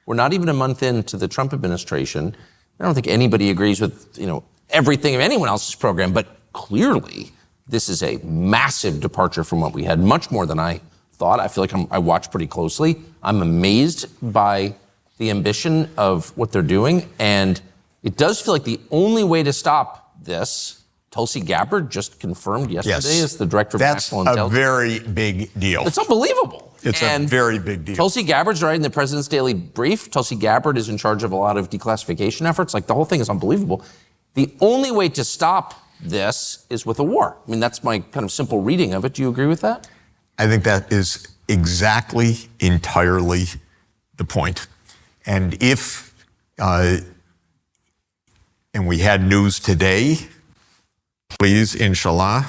We're not even a month into the Trump administration. I don't think anybody agrees with, everything of anyone else's program, but clearly this is a massive departure from what we had, much more than I thought. I feel like I watch pretty closely. I'm amazed by the ambition of what they're doing. And it does feel like the only way to stop this, Tulsi Gabbard just confirmed yesterday as the director of national intelligence. That's a very big deal. It's unbelievable. It's a very big deal. Tulsi Gabbard's writing the president's daily brief. Tulsi Gabbard is in charge of a lot of declassification efforts. Like, the whole thing is unbelievable. The only way to stop this is with a war. I mean, that's my kind of simple reading of it. Do you agree with that? I think that is exactly, entirely the point. And if, and we had news today, please, inshallah,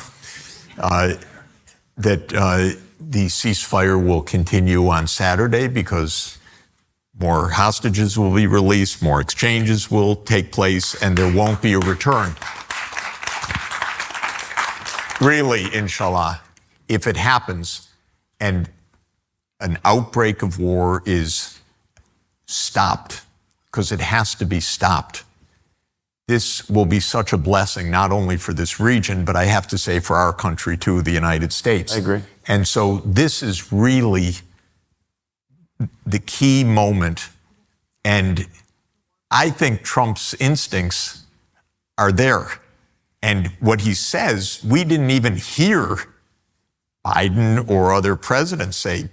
that the ceasefire will continue on Saturday because more hostages will be released, more exchanges will take place, and there won't be a return. Really, inshallah, if it happens and an outbreak of war is stopped, because it has to be stopped, this will be such a blessing, not only for this region, but I have to say for our country too, the United States. I agree. And so this is really the key moment. And I think Trump's instincts are there. And what he says, we didn't even hear Biden or other presidents say.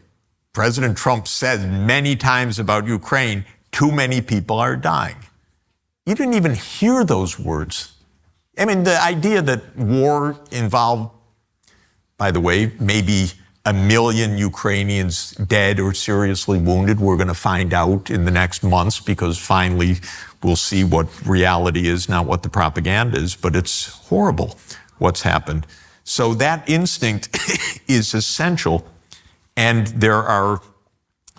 President Trump said many times about Ukraine, too many people are dying. You didn't even hear those words. I mean, the idea that war involved, by the way, maybe 1 million Ukrainians dead or seriously wounded, we're going to find out in the next months, because finally we'll see what reality is, not what the propaganda is, but it's horrible what's happened. So that instinct is essential. And there are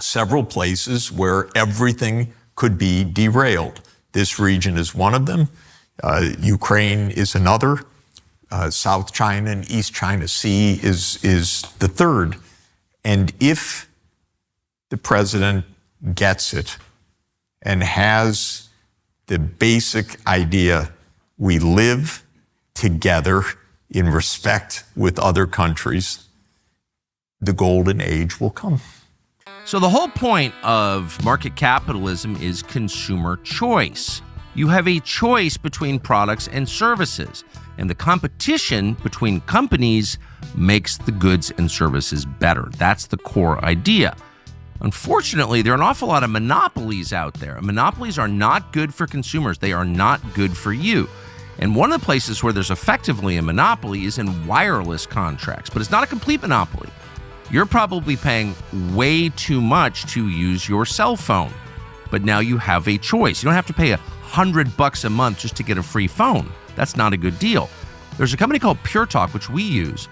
several places where everything could be derailed. This region is one of them. Ukraine is another. South China and East China Sea is the third. And if the president gets it and has the basic idea, we live together in respect with other countries, the golden age will come. So the whole point of market capitalism is consumer choice. You have a choice between products and services, and the competition between companies makes the goods and services better. That's the core idea. Unfortunately, there are an awful lot of monopolies out there. Monopolies are not good for consumers. They are not good for you. And one of the places where there's effectively a monopoly is in wireless contracts, but it's not a complete monopoly. You're probably paying way too much to use your cell phone, but now you have a choice. You don't have to pay $100 a month just to get a free phone. That's not a good deal. There's a company called Pure Talk, which we use,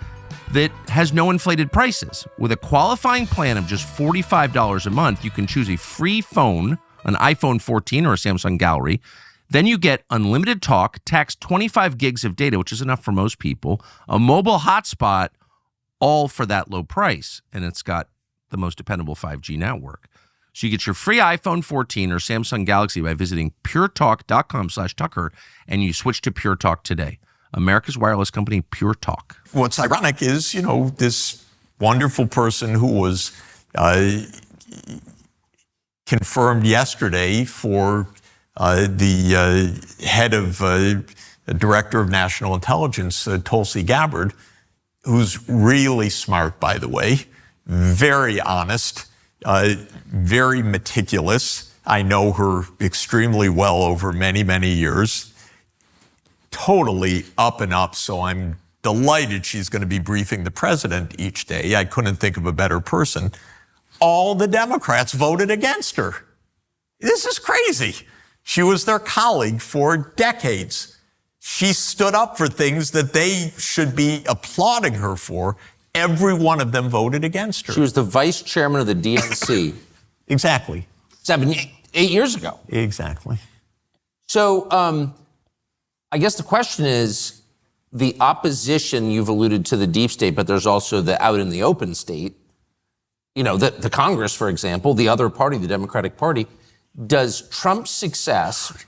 that has no inflated prices. With a qualifying plan of just $45 a month, you can choose a free phone, an iPhone 14 or a Samsung Gallery. Then you get unlimited talk, tax 25 gigs of data, which is enough for most people, a mobile hotspot, all for that low price. And it's got the most dependable 5G network. So you get your free iPhone 14 or Samsung Galaxy by visiting puretalk.com/Tucker, and you switch to Pure Talk today. America's wireless company, Pure Talk. What's ironic is, this wonderful person who was confirmed yesterday for the head of Director of National Intelligence, Tulsi Gabbard, who's really smart, by the way, very honest, very meticulous. I know her extremely well over many, many years. Totally up and up, so I'm delighted she's going to be briefing the president each day. I couldn't think of a better person. All the Democrats voted against her. This is crazy. She was their colleague for decades. She stood up for things that they should be applauding her for. Every one of them voted against her. She was the vice chairman of the DNC. Exactly. 8 years ago. Exactly. So I guess the question is, the opposition, you've alluded to the deep state, but there's also the out in the open state. The Congress, for example, the other party, the Democratic Party. does Trump's success,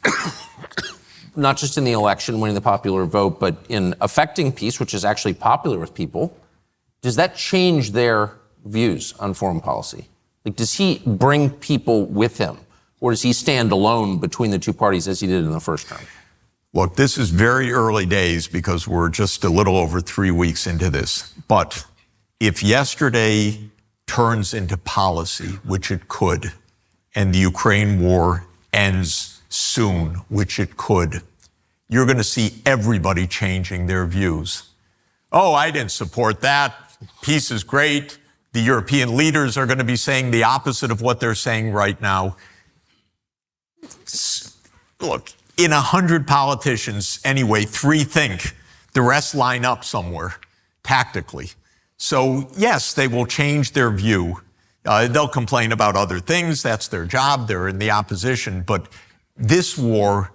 not just in the election, winning the popular vote, but in affecting peace, which is actually popular with people, does that change their views on foreign policy? Like, does he bring people with him, or does he stand alone between the two parties as he did in the first term? Look, this is very early days because we're just a little over 3 weeks into this. But if yesterday turns into policy, which it could, and the Ukraine war ends soon, which it could, you're going to see everybody changing their views. Oh, I didn't support that. Peace is great. The European leaders are going to be saying the opposite of what they're saying right now. Look, in 100 politicians, anyway, 3 think. The rest line up somewhere tactically. So, yes, they will change their view. They'll complain about other things. That's their job. They're in the opposition. But this war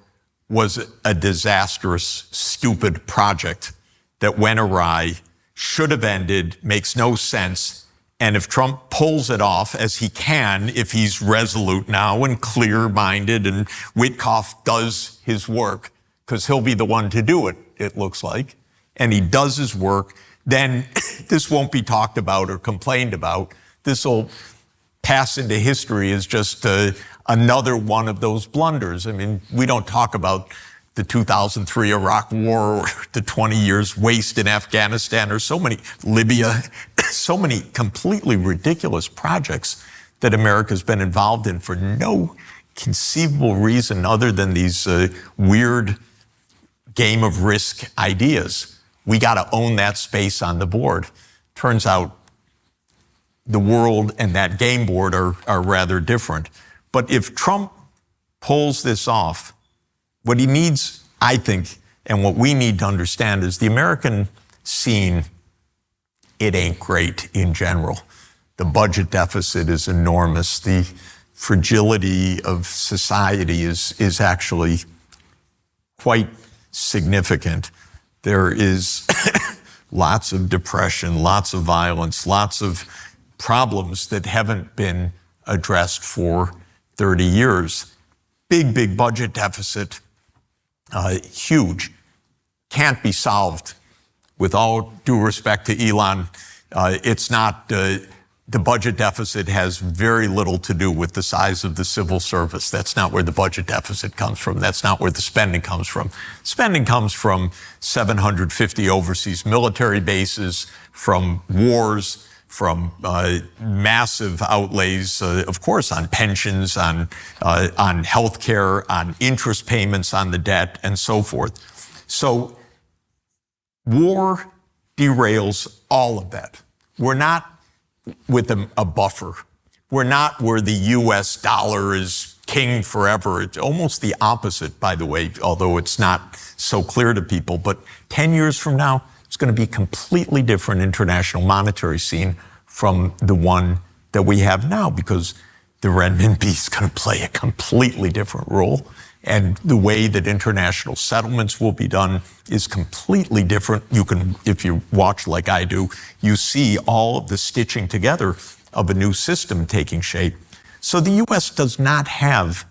was a disastrous, stupid project that went awry, should have ended, makes no sense. And if Trump pulls it off, as he can, if he's resolute now and clear-minded, and Witkoff does his work, because he'll be the one to do it, it looks like, and he does his work, then this won't be talked about or complained about. This will pass into history as just another one of those blunders. I mean, we don't talk about the 2003 Iraq War or the 20 years waste in Afghanistan or so many, Libya, so many completely ridiculous projects that America's been involved in for no conceivable reason other than these weird game of risk ideas. We got to own that space on the board. Turns out the world and that game board are rather different. But if Trump pulls this off, what he needs, I think, and what we need to understand is the American scene, it ain't great in general. The budget deficit is enormous. The fragility of society is actually quite significant. There is lots of depression, lots of violence, lots of problems that haven't been addressed for 30 years. Big budget deficit, huge, can't be solved. With all due respect to Elon, it's not, the budget deficit has very little to do with the size of the civil service. That's not where the budget deficit comes from. That's not where the spending comes from. Spending comes from 750 overseas military bases, from wars, from massive outlays, of course, on pensions, on health care, on interest payments on the debt, and so forth. So war derails all of that. We're not with a buffer. We're not where the U.S. dollar is king forever. It's almost the opposite, by the way, although it's not so clear to people. But 10 years from now, it's going to be a completely different international monetary scene from the one that we have now, because the renminbi is going to play a completely different role. And the way that international settlements will be done is completely different. You can, if you watch like I do, you see all of the stitching together of a new system taking shape. So the U.S. does not have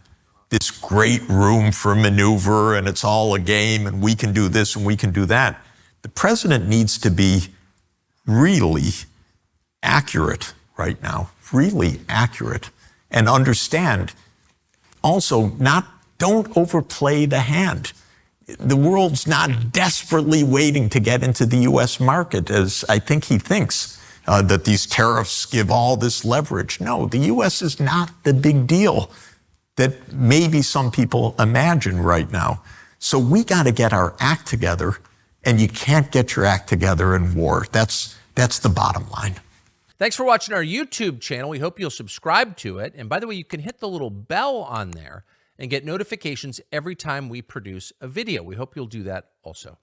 this great room for maneuver, and it's all a game, and we can do this and we can do that. The president needs to be really accurate right now, really accurate, and understand also don't overplay the hand. The world's not desperately waiting to get into the U.S. market, as I think he thinks, that these tariffs give all this leverage. No, the U.S. is not the big deal that maybe some people imagine right now. So we got to get our act together, and you can't get your act together in war. That's the bottom line. Thanks for watching our YouTube channel. We hope you'll subscribe to it. And by the way, you can hit the little bell on there and get notifications every time we produce a video. We hope you'll do that also.